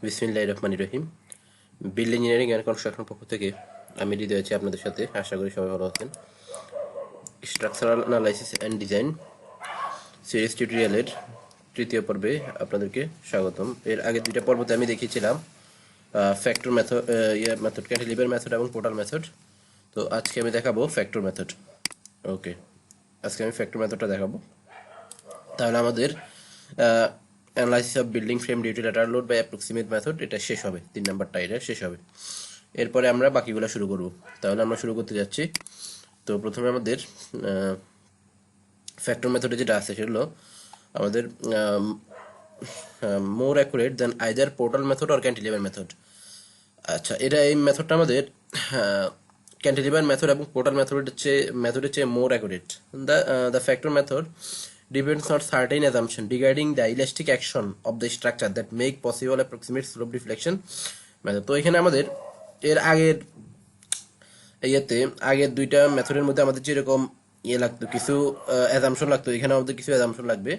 বিসমিল্লাহির রহমানির রহিম। Build engineering and construction পক্ষ থেকে আমি হৃদয় আছি আপনাদের সাথে। আশা করি সবাই ভালো আছেন। Structural analysis and design series টিউটোরিয়ালের তৃতীয় পর্বে আপনাদেরকে স্বাগতম। এর আগে দুইটা পর্বতে আমি দেখিয়েছিলাম factor method, method cantilever method এবং পোর্টাল মেথড। তো আজকে আমি দেখাবো ফ্যাক্টর মেথড। ওকে, আজকে আমি ফ্যাক্টর মেথডটা দেখাবো। তাহলে আমাদের analysis of building frame due to lateral load by approximate method এটা শেষ হবে, 3 নাম্বারটা এটা শেষ হবে। এরপরে আমরা বাকিগুলো শুরু করব। তাহলে আমরা শুরু করতে যাচ্ছি। তো প্রথমে আমাদের ফ্যাক্টর মেথডে যেটা আছে সেটা হলো আমাদের more accurate than either portal method or cantilever method. আচ্ছা, এই মেথডটা আমাদের ক্যান্টিলিভার মেথড এবং পোর্টাল মেথডের চেয়ে মোর accurate. The factor method depends on certain assumption regarding the elastic action of the structure that make possible approximate slope deflection method. তো এখানে আমাদের এর আগের দুইটা মেথডের মধ্যে আমাদের যেরকম লাগতো, কিছু অ্যাজাম্পশন লাগতো, এখানে আমাদের কিছু অ্যাজাম্পশন লাগবে।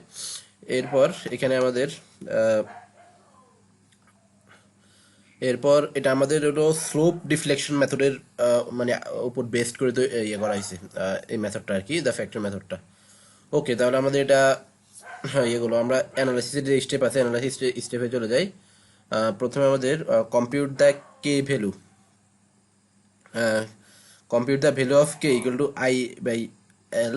এরপর এটা আমাদের হলো স্লোপ ডিফ্লেকশন মেথডের মানে উপর বেস্ট করে করা হয়েছে এই মেথডটা আর কি, দ্য ফ্যাক্টর মেথডটা। ওকে, তাহলে আমাদের এটা এগুলো আমরা অ্যানালাইসিসের যে স্টেপ আছে, অ্যানালাইসিস স্টেপে চলে যাই। প্রথমে আমাদের compute the K value, compute the value of K equal to I by L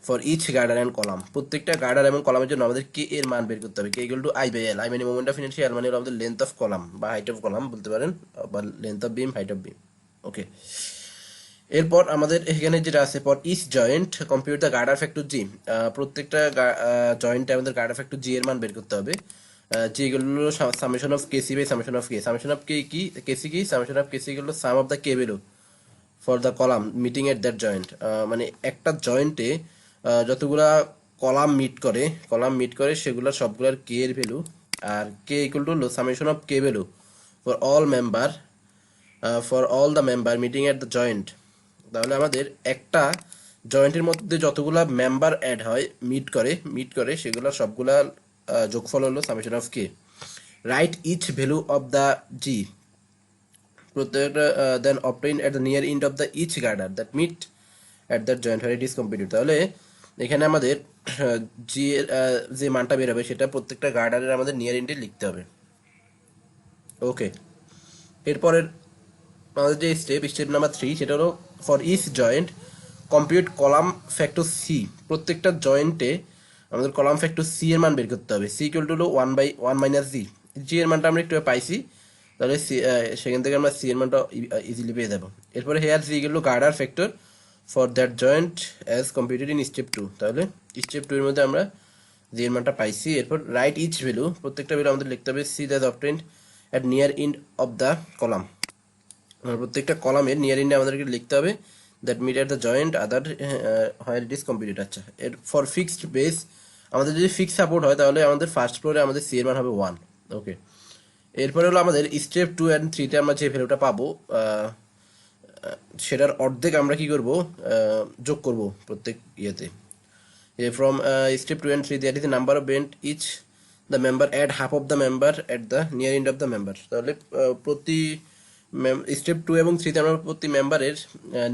for each girder and column. প্রত্যেকটা গার্ডার এবং কলামের জন্য আমাদের কে এর মান বের করতে হবে। K equal to I by L, I মানে মোমেন্ট অফ ইনার্শিয়া, এল মানে হলো আমাদের লেন্থ অফ কলাম বা হাইট অফ কলাম বলতে পারেন, বা length of beam, height of beam. Okay, এরপর আমাদের এখানে যেটা আছে, পর each joint compute the girder factor G. প্রত্যেকটা জয়েন্টে আমাদের গার্ডার ফ্যাক্টর জি এর মান বের করতে হবে। যেগুলো summation of KC by summation of K. Summation of K কি, কেসি কি, সামেশন অফ কেসি গুলো sum of the K value for the column meeting at that joint. মানে একটা জয়েন্টে যতগুলা কলাম মিট করে সেগুলোর সবগুলোর কে এর ভ্যালু, আর K equal to summation of K value for all member for all the member meeting at the joint. তাহলে আমাদের একটা জয়েন্টের মধ্যে যতগুলা মেম্বার অ্যাড হয়, মিট করে সেগুলো সবগুলা যোগফল হলো summation of K. Right each value of the G প্রত্যেকটা then obtain at the near end of the each girder that meet at that joint where it is computed. তাহলে এখানে আমাদের জি এর যে মানটা বেরোবে সেটা প্রত্যেকটা গার্ডারের আমাদের নিয়ার এন্ডে লিখতে হবে। ওকে, এরপরের আমাদের যে স্টেপ নাম্বার 3 সেটা হলো for each joint compute column factor C. প্রত্যেকটা জয়েন্টে আমাদের কলাম ফ্যাক্টর সি এর মান বের করতে হবে। সি ইকুয়াল টু হলো 1/1 মাইনাস জি। জি এর মানটা আমরা একটু পাইছি, তাহলে সেখান থেকে আমরা সি এর মানটা ইজিলি পেয়ে যাবো। এরপরে here C equal to girder factor for that joint as computed in step 2। তাহলে স্টেপ 2 এর মধ্যে আমরা জি এর মানটা পাইছি। এরপর রাইট ইচ ভ্যালু, প্রত্যেকটা ভ্যালু আমাদের লিখতে হবে C that obtained at near end of the column. প্রত্যেকটা কলামের নিয়ার এন্ডে আমাদেরকে লিখতে হবে that meet at the joint other where it is computed. আচ্ছা, এর ফর ফিক্সড বেস, আমাদের যদি ফিক্স সাপোর্ট হয় তাহলে আমাদের ফার্স্ট ফ্লোরে আমাদের সি এর মান হবে 1। ওকে, এরপরে হলো আমাদের স্টেপ 2 অ্যান্ড 3-তে আমরা যে ভ্যালুটা পাবো সেটার অর্ধেক আমরা কি করব, যোগ করব প্রত্যেক ইয়েতে। From step 2 and 3 that is the number of bent each the member add half of the member at the near end of the member. তাহলে প্রতি স্টেপ 2 এবং 3-তে আমরা প্রতি মেম্বারের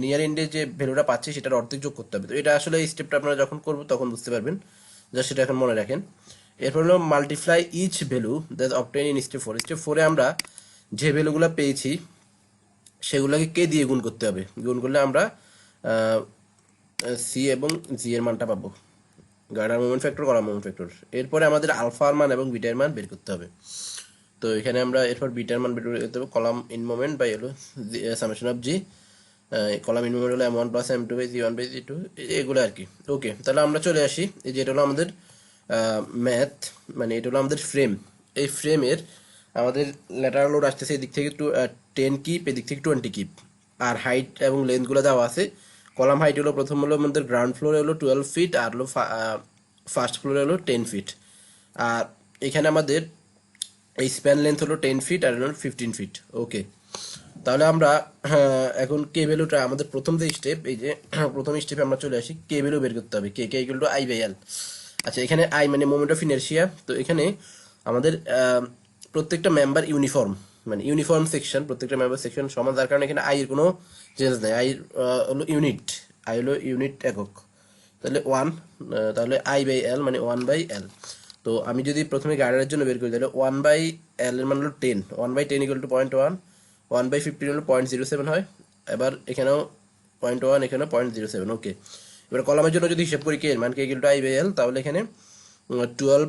নিয়ার এন্ডে যে ভ্যালুটা পাচ্ছি সেটার অর্ধেক যোগ করতে হবে। তো এটা আসলে এই স্টেপটা আপনারা যখন করবো তখন বুঝতে পারবেন, জাস্ট সেটা এখন মনে রাখেন। এরপর হলো multiply each value that obtain in step 4। Step 4-এ আমরা যে ভ্যালুগুলো পেয়েছি সেগুলোকে কে দিয়ে গুণ করতে হবে। গুণ করলে আমরা সি এবং জি এর মানটা পাবো, girder moment factor, column moment factor. এরপরে আমাদের আলফার মান এবং বিটার মান বের করতে হবে। তো এখানে আমরা এরপর বিটার মান বের করতে হবে কলাম ইন মোমেন্ট বাই হলো summation of G. Column in moment হলো m1 plus m2 by g1 by g2, এগুলো আর কি। ওকে, তাহলে আমরা চলে আসি, এই যে এটা হলো আমাদের ম্যাথ, মানে এটা হলো আমাদের ফ্রেম। এই ফ্রেমের আমাদের ল্যাটারাল লোড আসতেছে এদিক থেকে 10 কিপ, এদিক থেকে 20 কিপ, আর হাইট এবং লেন্থগুলো দেওয়া আছে। কলাম হাইট হলো প্রথম হলো আমাদের গ্রাউন্ড ফ্লোরে হলো 12 ফিট, আর হলো ফার্স্ট ফ্লোরে হলো 10 ফিট। আর এখানে আমাদের এই স্প্যান লেন্থ হলো 10 ফিট আর হলো 15 ফিট। ওকে, তাহলে আমরা এখন কে ভ্যালুটা আমাদের প্রথম যে স্টেপ, এই যে প্রথম স্টেপে আমরা চলে আসি, কে ভ্যালু বের করতে হবে। K K equal to I by L. আচ্ছা, এখানে আই মানে মোমেন্ট অফ ইনারশিয়া। তো এখানে আমাদের প্রত্যেকটা মেম্বার ইউনিফর্ম, মানে ইউনিফর্ম সেকশন, প্রত্যেকটা মেম্বার সেকশন সমান, যার কারণে এখানে আই এর কোনো চেঞ্জ নেই। আই হলো ইউনিট, আই হলো ইউনিট একক, তাহলে 1, তাহলে আই বাই এল মানে 1/L। তো আমি যদি প্রথমে গার্ডারের জন্য বের করি তাহলে 1/L এর মান হলো 10, 1/10 ইকুয়াল টু 0.1, 1/15 হলো 0.07 হয়। এবার এখানেও 0.1, এখানেও 0.07। ওকে, এবার কলামের জন্য যদি হিসাব করি কে এর মান K equal to I by L, তাহলে এখানে 12,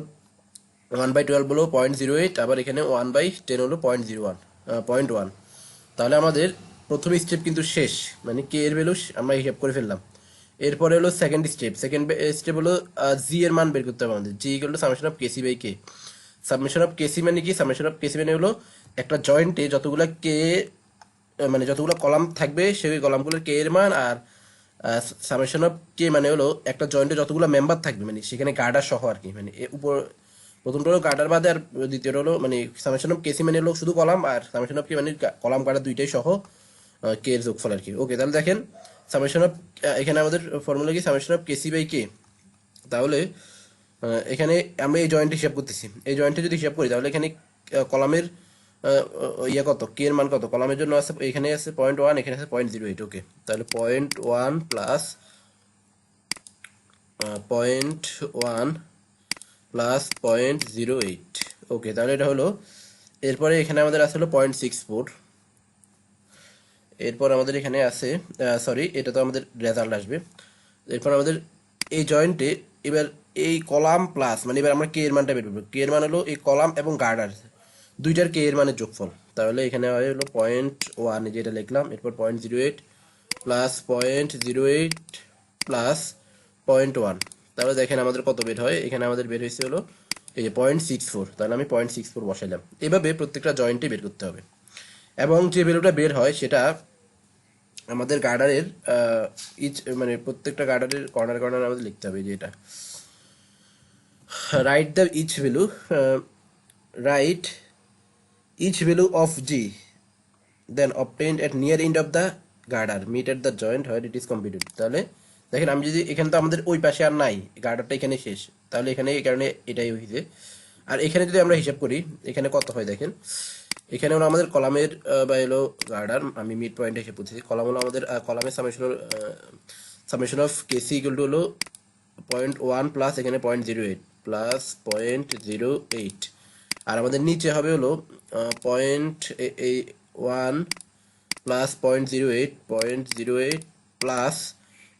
1/12 হলো 0.08, আবার এখানে 1/10 হলো 0.01, 0.1। তাহলে আমাদের প্রথম স্টেপ কিন্তু শেষ, মানে কে এর ভ্যালু আমরা হিসাব করে ফেললাম। এরপরে হলো সেকেন্ড স্টেপ হলো জি এর মান বের করতে হবে আমাদের। G equal to summation of KC by K. Summation of KC মানে কি? সামেশন অফ কেসি মানে হলো একটা জয়েন্টে যতগুলা কে, মানে যতগুলো কলাম থাকবে সেই কলামগুলোর কে এর মান, আর সামেশন অফ কে মানে হলো একটা জয়েন্টে যতগুলো মেম্বার থাকবে, মানে সেখানে গার্ডার সহ আর কি, মানে উপর প্রথমটা হলো গার্ডার বাদে, আর দ্বিতীয়টা হলো মানে সামেশন অফ কেসি মানে হলো শুধু কলাম, আর সামেশন অফ কে মানে কলাম গার্ডার দুইটাই সহ কে এর যোগফল আর কি। ওকে, তাহলে দেখেন সামেশন অফ, এখানে আমাদের ফর্মুলা কি? সামেশন অফ কেসি বাই কে। তাহলে এখানে আমরা এই জয়েন্ট হিসাব করতেছি, এই জয়েন্টে যদি হিসাব করি তাহলে এখানে কলামের ইয়ে কত, কে এর মান কত? কলামের জন্য আছে, এখানে আছে 0.1, এখানে আছে 0.08। ওকে, তাহলে 0.1 প্লাস 0.1 প্লাস 0.08। ওকে, তাহলে এটা হলো। এরপরে এখানে আমাদের আছে হলো 0.64। এরপর আমাদের এখানে আছে, সরি এটা তো আমাদের রেজাল্ট আসবে। এরপর আমাদের এই জয়েন্টে এবার এই কলাম প্লাস, মানে এবার আমরা কে এর মানটা বের করবো। কে এর মান হলো এই কলাম এবং গার্ডার দুইটার কে এর মানের যোগফল। তাহলে এখানে হয় হলো 0.1, যেটা লিখলাম। এরপর 0.08 প্লাস 0.08 প্লাস 0.1। তাহলে দেখেন আমাদের কত বের হয়। এখানে আমাদের বের হয়েছে হলো এই যে 0.64। তাহলে আমি 0.64 বসাইলাম। এভাবে প্রত্যেকটা জয়েন্টে বের করতে হবে, এবং যে ভ্যালুটা বের হয় সেটা আমাদের গার্ডারের ইচ, মানে প্রত্যেকটা গার্ডারের কর্নার কর্নার আমাদের লিখতে হবে। যে এটা write the each value, write each value of G then obtained at near end of the girder meet at the joint where it is completed। তাহলে দেখেন আমি যদি, এখানে তো আমাদের ওই পাশে আর নাই, গার্ডারটা এখানে শেষ, তাহলে এখানে এই কারণে এটাই হয়েছে। আর এখানে যদি আমরা হিসাব করি এখানে কত হয় দেখেন। এখানে হলো আমাদের কলামের বা হলো গার্ডার, আমি মিড পয়েন্টে হিসেব করতেছি। কলাম হলো আমাদের কলামের summation of KC equal to হলো 0.1 প্লাস এখানে 0.08 প্লাস 0.08, আর আমাদের নিচে হবে হলো 0.1 প্লাস 0.08 প্লাস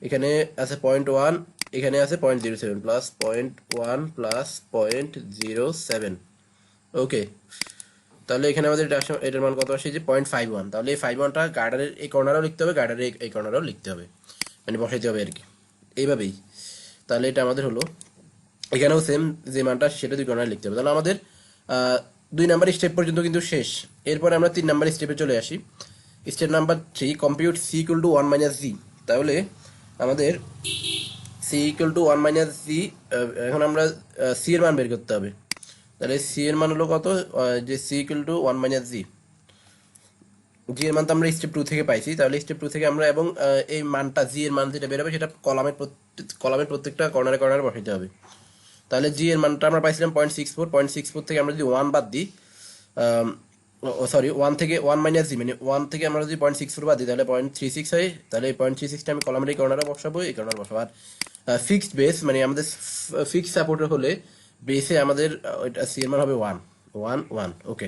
এখানে আছে 0.1, এখানে আছে 0.07 প্লাস 0.1 প্লাস 0.07। ওকে, তাহলে এখানে আমাদের এটার মান কত আসে? যে 0.51। তাহলে এই 51টা গার্ডারের এই কর্নারও লিখতে হবে, গার্ডারের এই কর্নারও লিখতে হবে, মানে বসাইতে হবে আর কি, এইভাবেই। তাহলে এটা আমাদের হলো, এখানেও সেম যে মানটা সেটা দুই কর্নারে লিখতে হবে। তাহলে আমাদের 2 নাম্বার স্টেপ পর্যন্ত কিন্তু শেষ। এরপরে আমরা 3 নাম্বার স্টেপে চলে আসি। Step number 3, compute C equal to 1 minus G. তাহলে আমাদের C equal to 1 minus G, এখন আমরা সি এর মান বের করতে হবে। তাহলে সি এর মান হলো কত? যে সি ইকুয়াল টু 1 মাইনাস জি, জি এর মান তো আমরা স্টেপ 2 থেকে পাইছি। তাহলে স্টেপ 2 থেকে আমরা, এবং এই মানটা জি এর মান যেটা বেরোবে সেটা কলামের প্রত্যেকটা কর্নারে কর্নারে বসাইতে হবে। তাহলে জি এর মানটা আমরা পাইছিলাম 0.64 থেকে আমরা যদি 1 বাদ দিই, সরি 1 থেকে 1 মাইনাস জি মানে 1 থেকে আমরা যদি 0.64 বাদ দিই তাহলে 0.36 হয়। তাহলে এই 0.36টা আমি কলামের এই কর্নারে বসাবো, এই কর্নারে বসাবো। আর ফিক্সড বেস মানে আমাদের ফিক্সড সাপোর্টার হলে বেসে আমাদের ওইটা সি এর মান হবে 1। ওকে,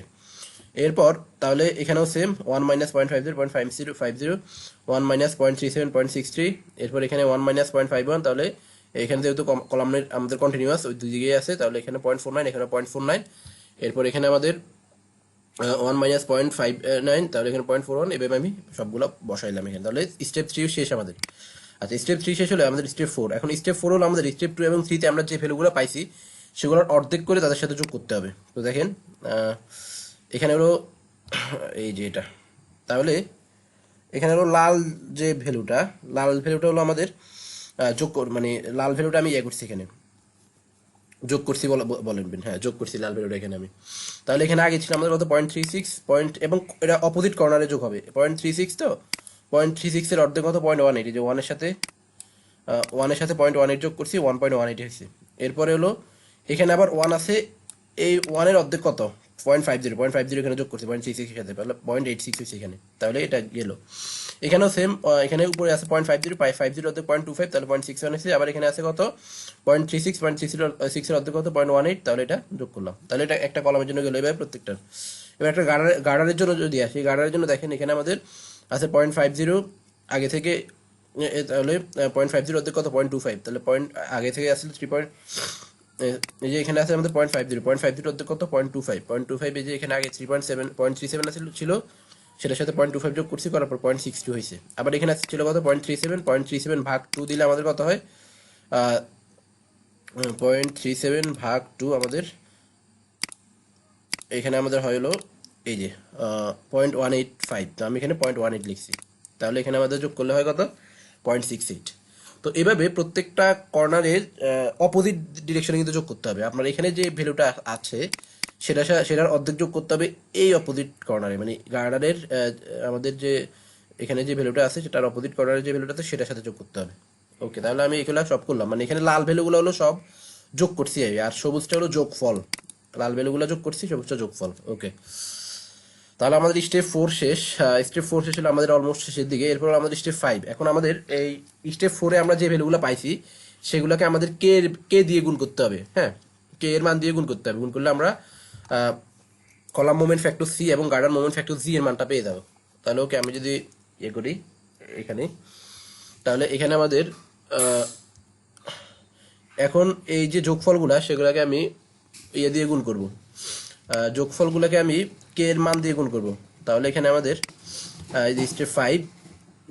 এরপর তাহলে এখানেও সেম 1 মাইনাস 0.50, 1 মাইনাস 0.37, 0.63। এরপর এখানে 1 মাইনাস 0.51। তাহলে এখানে যেহেতু কলামের আমাদের কন্টিনিউয়াস ওই দুই দিকেই আছে, তাহলে এখানে 0.49, এখানে 0.49। এরপর এখানে আমাদের 1 মাইনাস 0.59, তাহলে এখানে 0.41। এভাবে আমি সবগুলো বসাইলাম এখানে। তাহলে স্টেপ 3 শেষ আমাদের। আচ্ছা, স্টেপ 3 শেষ হলে আমাদের স্টেপ 4। এখন স্টেপ 4 হলো আমাদের স্টেপ 2 এবং 3 তে আমরা যে ভ্যালুগুলো পাইছি সেগুলোর অর্ধেক করে তাদের সাথে যোগ করতে হবে। তো দেখেন এখানে হলো এই যে এটা, তাহলে এখানে হলো লাল যে ভ্যালুটা, লাল ভ্যালুটা হলো আমাদের মানে লাল ভ্যালুটা আমি ইয়ে করছি, এখানে যোগ করছি বলেন, হ্যাঁ যোগ করছি লাল ভ্যালুটা এখানে আমি। তাহলে এখানে আগে ছিল আমাদের কত? 0.36 এবং এটা অপোজিট কর্নারে যোগ হবে 0.36। তো 0.36 এর অর্ধেক কত? 0.18, যে 1 এর সাথে 0.18 যোগ করছি, 1.18 হয়েছে। এরপরে হলো এখানে আবার 1 আছে, এই 1 এর অর্ধেক কত? 0.50 এখানে যোগ করছি 0.36 এর সাথে, তাহলে 0.86 হয়েছে এখানে, তাহলে এটা গেল। এখানেও সেম, এখানে উপরে আছে 0.50 অর্ধেক 0.25, তাহলে 0.61 হয়েছে। আবার এখানে আছে কত 0.36 এর অর্ধেক কত 0.18, তাহলে এটা যোগ করলাম, তাহলে এটা একটা কলামের জন্য গেলো এভাবে প্রত্যেকটার। এবার একটা গার্ডারের জন্য যদি আসি, গার্ডারের জন্য দেখেন এখানে আমাদের আছে 0.50 আগে থেকে, তাহলে 0.50 অর্ধেক কত 0.25, তাহলে আগে থেকে আসলে 3. এই যে এখানে আছে আমাদের 0.50 অর্ধেক কত 0.25, এই যে এখানে আগে 0.37 ছিল, সেটার সাথে 0.25 যোগ করছি, করার পর 0.62 হয়েছে। আবার এখানে ছিল কত 0.37 ভাগ 2 দিলে আমাদের কত হয় 0.37 ভাগ 2 আমাদের এখানে আমাদের হলো এই যে 0.185, তো আমি এখানে 0.18 লিখছি, তাহলে এখানে আমাদের যোগ করলে হয় কত 0.68। তো এভাবে প্রত্যেকটা কর্নারের অপোজিট ডিরেকশনে কিন্তু যোগ করতে হবে। আপনার এখানে যে ভ্যালুটা আছে সেটার অর্ধেক যোগ করতে হবে এই অপোজিট কর্নারে, মানে গার্ডারের আমাদের যে এখানে যে ভ্যালুটা আছে সেটার অপোজিট কর্নারের যে ভ্যালুটা আছে সেটার সাথে যোগ করতে হবে। ওকে, তাহলে আমি এগুলো সব করলাম, মানে এখানে লাল ভ্যালুগুলো হলো সব যোগ করছি, আর সবুজটা হলো যোগফল, লাল ভ্যালুগুলো যোগ করছি, সবুজটা যোগফল। ওকে, তাহলে আমাদের স্টেপ 4 শেষ। স্টেপ 4 শেষ হলো আমাদের অলমোস্ট শেষের দিকে। এরপর আমাদের স্টেপ 5। এখন আমাদের এই স্টেপ 4-এ আমরা যে ভ্যালুগুলো পাইছি সেগুলোকে আমাদের কে দিয়ে গুণ করতে হবে। হ্যাঁ, কে এর মান দিয়ে গুণ করতে হবে। গুণ করলে আমরা কলাম মোমেন্ট ফ্যাক্টর সি এবং গার্ডার মোমেন্ট ফ্যাক্টর জি এর মানটা পেয়ে যাবো। তাহলে ওকে, আমি যদি ইয়ে করি এখানে, তাহলে এখানে আমাদের এখন এই যে যোগফলগুলা সেগুলোকে আমি ইয়ে দিয়ে গুণ করব, যোগফলগুলোকে আমি কে এর মান দিয়ে গুণ করব। তাহলে এখানে আমাদের এই যে স্টেপ 5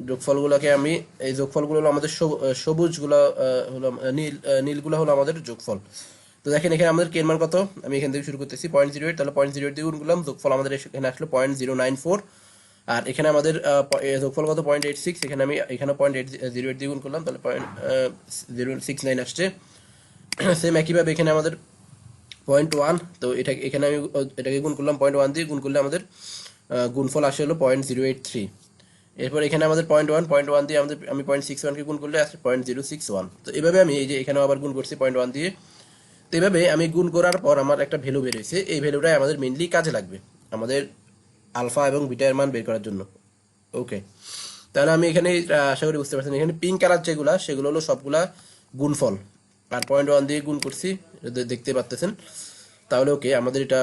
যোগফলগুলোকে আমি, এই যোগফলগুলো হলো আমাদের সবুজগুলো হলো নীলগুলো হলো আমাদের যোগফল। তো দেখেন এখানে আমাদের কে এর মান কত, আমি এখান থেকে শুরু করতেছি 0.08, তাহলে 0.08 দিয়ে গুণ করলাম, যোগফল আমাদের এখানে আসলো 0.094। আর এখানে আমাদের যোগফল কত 0.86, এখানে আমি এখানে 0.08 দিয়ে গুণ করলাম, তাহলে 0.069 আসছে। সেম একইভাবে এখানে আমাদের 0.1, তো এখানে আমি এটাকে গুণ করলাম 0.1 দিয়ে, গুণ করলে আমাদের গুণফল আসে হলো 0.083। এরপর এখানে আমাদের 0.1 দিয়ে আমি 0.61কে গুণ করলে আসে 0.061। তো এভাবে আমি এই যে এখানেও আবার গুণ করছি 0.1 দিয়ে। তো এভাবে আমি গুণ করার পর আমার একটা ভ্যালু বের হয়েছে, এই ভ্যালুটাই আমাদের মেইনলি কাজে লাগবে আমাদের আলফা এবং বিটা এর মান বের করার জন্য। ওকে, তাহলে আমি এখানে আশা করি বুঝতে পারছেন, এখানে পিঙ্ক কালার যেগুলা সেগুলো হলো সবগুলা গুণফল, আর 0.1 দিয়ে গুণ করছি, দেখতে পাচ্ছেন। তাহলে ওকে, আমাদের এটা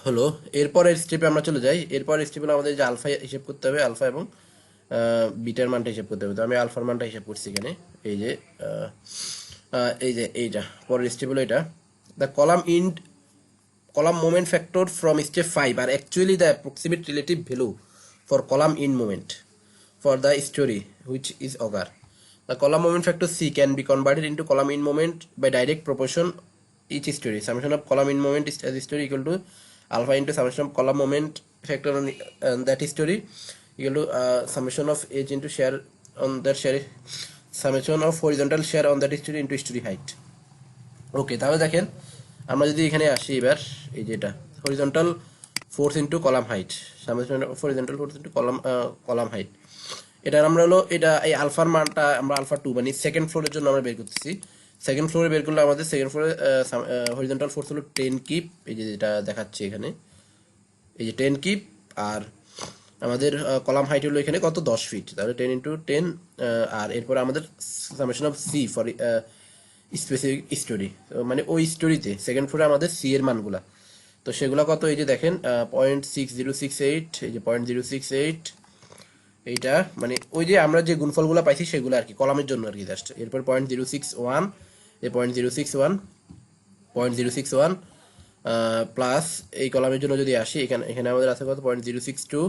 হলো। এরপরের স্টেপে আমরা চলে যাই। এরপরের স্টেপে আমাদের যে আলফা হিসেব করতে হবে, আলফা এবং বিটার মানটা হিসেব করতে হবে। তো আমি আলফার মানটা হিসেব করছি এখানে, এই যে এইটা পরের স্টেপ হলো এটা, the column moment factor from step 5 are actually the approximate relative value for column in moment for the story which is occur. The column moment factor C can be converted into column in moment by direct proportion each story. Summation of column in moment is as story equal to alpha into summation of column moment factor on that story equal to summation of age into share on that share, summation of horizontal share on that story into story height. ওকে, তাহলে দেখেন আমরা যদি এখানে আসি এবার, এই যে এটা horizontal force into column height, summation of horizontal force into column height, এটা আমরা হলো এটা এই আলফার মানটা আমরা আলফা 2 মানে সেকেন্ড ফ্লোরের জন্য আমরা বের করতেছি। সেকেন্ড ফ্লোরে বের করলে আমাদের সেকেন্ড ফ্লোরে হরিজন্টাল ফোর্স হলো 10 কিপ, এই যে যেটা দেখাচ্ছে এখানে, এই যে 10 কিপ। আর আমাদের কলাম হাইট হলো এখানে কত 10 ফিট, তাহলে 10 ইন্টু 10। আর এরপর আমাদের summation of C for specific story, মানে ওই স্টোরিতে সেকেন্ড ফ্লোরে আমাদের সি এর মানগুলা, তো সেগুলো কত এই যে দেখেন 0.6068, এই যে 0.068, এইটা মানে ওই যে আমরা যে গুণফলগুলো পাইছি সেগুলো আর কি কলামের জন্য আর কি জাস্ট। এরপর 0.061, এই 0.061 প্লাস এই কলামের জন্য যদি আসি, এখানে এখানে আমাদের আছে কত 0.062,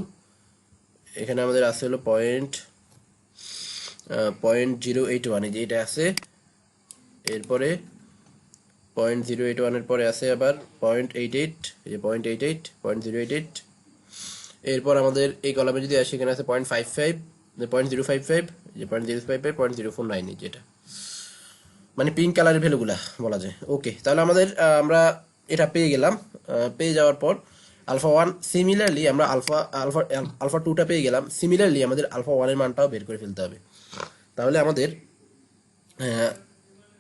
এখানে আমাদের আছে হলো 0.081, এই যে এটা আছে। এরপরে 0.081 এর পরে আছে আবার 0.88, এই যে 0.88, এরপর আমাদের এই কলামে যদি আসি এখানে আছে 0.55, 0.055, যে 0.055, 0.049, এই যেটা মানে পিঙ্ক কালারের ভ্যালুগুলা বলা যায়। ওকে, তাহলে আমাদের আমরা এটা পেয়ে গেলাম। পেয়ে যাওয়ার পর আলফা 1 সিমিলারলি আমরা আলফা 2টা পেয়ে গেলাম, সিমিলারলি আমাদের আলফা 1 এর মানটাও বের করে ফেলতে হবে। তাহলে আমাদের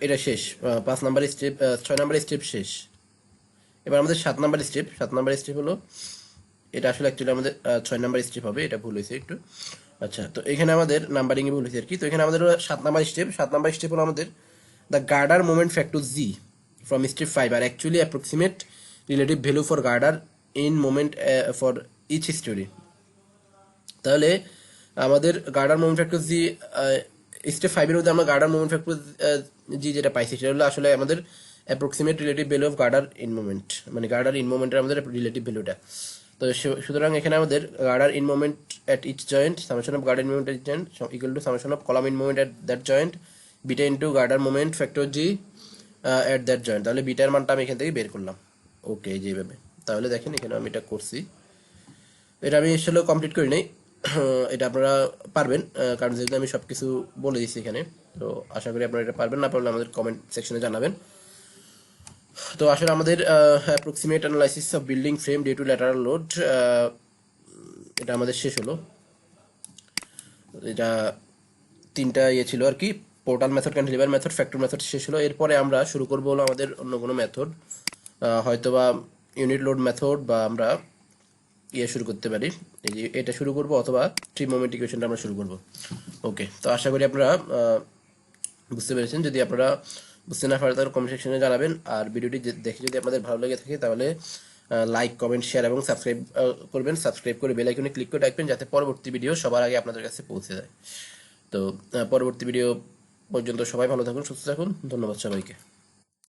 এটা শেষ, 5 নাম্বার স্টেপ, 6 নাম্বার স্টেপ শেষ। এবার আমাদের 7 নাম্বার স্টেপ হলো, এটা আসলে অ্যাকচুয়ালি আমাদের 6 নাম্বার স্টেপ হবে, এটা ভুল হয়েছে একটু। আচ্ছা, তো এখানে আমাদের নাম্বারিংয়ে ভুল হয়েছে আর কি। তো এখানে আমাদের 7 নাম্বার স্টেপ হলো আমাদের the girder moment factor G from step 5 আর actually approximate relative value for girder in moment for each story. তাহলে আমাদের girder moment factor G step 5-এর মধ্যে আমরা গার্ডার মোমেন্ট ফ্যাক্টর জি যেটা পাইছি সেটা হলো আসলে আমাদের approximate relative value of girder in moment, মানে গার্ডার ইন মোমেন্টের আমাদের রিলেটিভ ভ্যালুটা। তো সুতরাং এখানে আমাদের girder in moment at each joint, summation of girder in moment at joint equal to summation of column in moment at that joint beta into girder moment factor G at that joint. তাহলে বিটার মানটা আমি এখান থেকে বের করলাম। ওকে, যেভাবে তাহলে দেখেন এখানে আমি এটা করছি, এটা আমি আসলে কমপ্লিট করি নাই। এটা আপনারা পারবেন, কারণ যেহেতু আমি সব কিছু বলে দিচ্ছি এখানে। তো আশা করি আপনারা এটা পারবেন, না পারলে আমাদের কমেন্ট সেকশনে জানাবেন। তো আসলে আমাদের approximate analysis of building frame due to lateral load এটা আমাদের শেষ হলো। এটা 3টা ছিল আর কি, portal method, cantilever method, factor method শেষ হলো। এরপরে আমরা শুরু করবো হলো আমাদের অন্য কোনো মেথড, হয়তোবা ইউনিট লোড মেথড, বা আমরা শুরু করতে পারি, এই যে এটা শুরু করব, অথবা ট্রি মোমেন্ট ইকুয়েশনটা আমরা শুরু করব। ওকে, তো আশা করি আপনারা বুঝতে পেরেছেন। যদি আপনারা বুঝতে না পারেন তাহলে কমেন্ট সেকশনে জানাবেন। আর ভিডিওটি দেখে যদি আপনাদের ভালো লেগে থাকে তাহলে লাইক, কমেন্ট, শেয়ার এবং সাবস্ক্রাইব করবেন। সাবস্ক্রাইব করে বেল আইকনে ক্লিক করে রাখবেন যাতে পরবর্তী ভিডিও সবার আগে আপনাদের কাছে পৌঁছে যায়। তো পরবর্তী ভিডিও পর্যন্ত সবাই ভালো থাকুন, সুস্থ থাকুন। ধন্যবাদ সবাইকে।